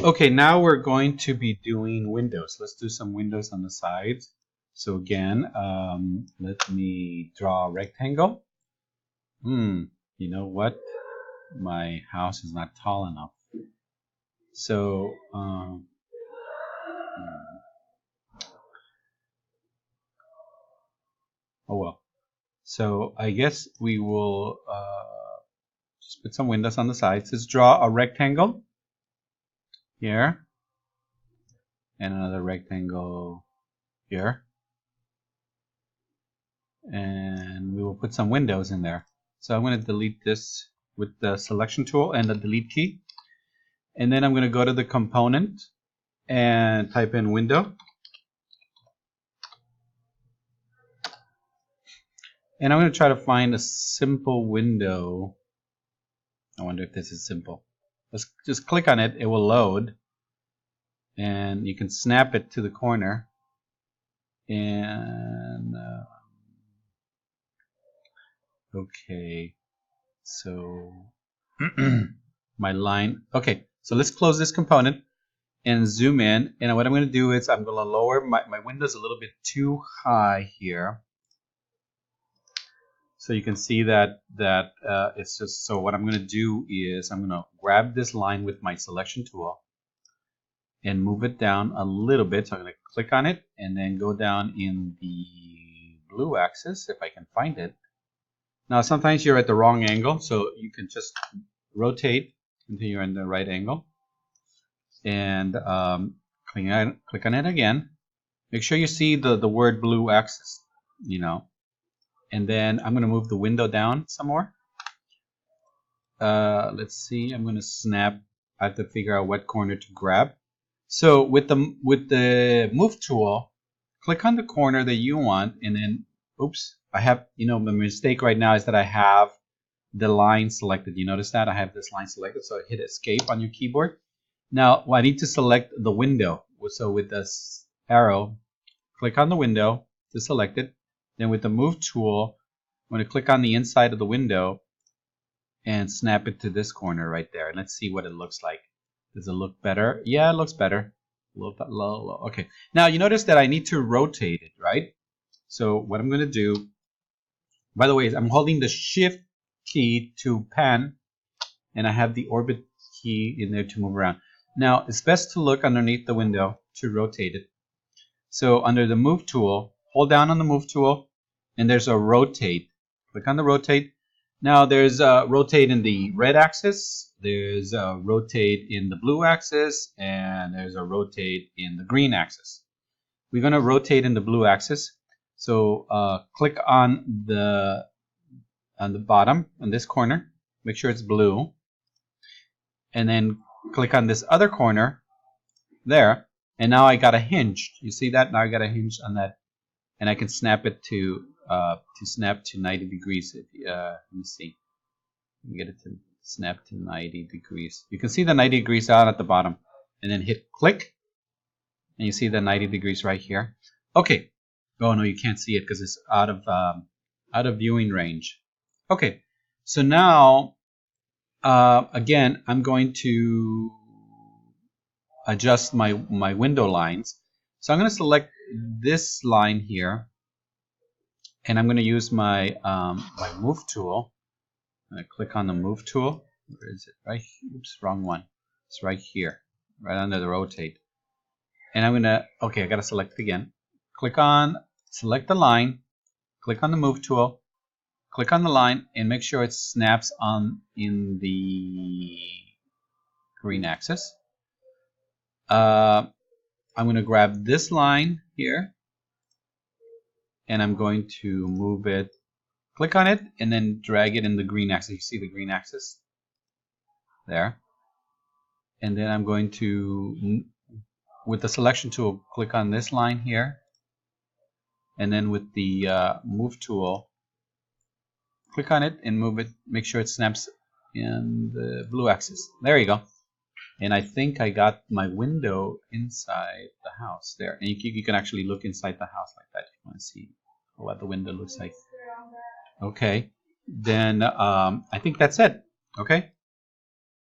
Okay, now we're going to be doing windows. Let's do some windows on the sides. So again, let me draw a rectangle. You know what? My house is not tall enough. So, oh well. So I guess we will just put some windows on the sides. Let's draw a rectangle here and another rectangle here. And we will put some windows in there. So I'm going to delete this with the selection tool and the delete key. And then I'm going to go to the component and type in window. And I'm going to try to find a simple window. I wonder if this is simple. Let's just click on it. It will load. And you can snap it to the corner. And okay, so my line. Okay, so let's close this component and zoom in. And what I'm going to do is I'm going to lower my windows a little bit too high here. So you can see that it's just, so what I'm going to do is I'm going to grab this line with my selection tool and move it down a little bit. So I'm going to click on it and then go down in the blue axis if I can find it. Now sometimes you're at the wrong angle, so you can just rotate until you're in the right angle. And click on it again. Make sure you see the word blue axis, you know. And then I'm going to move the window down some more. Let's see. I'm going to snap. I have to figure out what corner to grab. So with the move tool, click on the corner that you want, and then oops, I have, you know, the mistake right now is that I have the line selected. You notice that I have this line selected, so hit escape on your keyboard. Now I need to select the window. So with this arrow, click on the window to select it. Then with the move tool, I'm going to click on the inside of the window and snap it to this corner right there. And let's see what it looks like. Does it look better? Yeah, it looks better. A little bit low. Okay. Now you notice that I need to rotate it, right? So what I'm going to do, by the way, is I'm holding the shift key to pan, and I have the orbit key in there to move around. Now it's best to look underneath the window to rotate it. So under the move tool, hold down on the move tool, and there's a rotate. Click on the rotate. Now there's a rotate in the red axis, there's a rotate in the blue axis, and there's a rotate in the green axis. We're going to rotate in the blue axis. So click on the bottom, on this corner, make sure it's blue, and then click on this other corner there, and now I got a hinge. You see that? Now I got a hinge on that, and I can snap it to snap to 90 degrees. Let me see. Let me get it to snap to 90 degrees. You can see the 90 degrees out at the bottom, and then hit click, and you see the 90 degrees right here. Okay. Oh no, you can't see it because it's out of viewing range. Okay. So now again, I'm going to adjust my window lines. So I'm going to select this line here, and I'm going to use my my move tool. I'm going to click on the move tool. Where is it? Right. Oops, wrong one. It's right here, right under the rotate. And I'm going to, okay, I got to select it again. Select the line, click on the move tool, click on the line, and make sure it snaps on in the green axis. I'm going to grab this line here, and I'm going to move it, click on it, and then drag it in the green axis. You see the green axis there. And then I'm going to, with the selection tool, click on this line here, and then with the move tool, click on it and move it, make sure it snaps in the blue axis. There you go. And I think I got my window inside the house there. And you can actually look inside the house like that if you want to see what the window looks like. Okay, then I think that's it. Okay.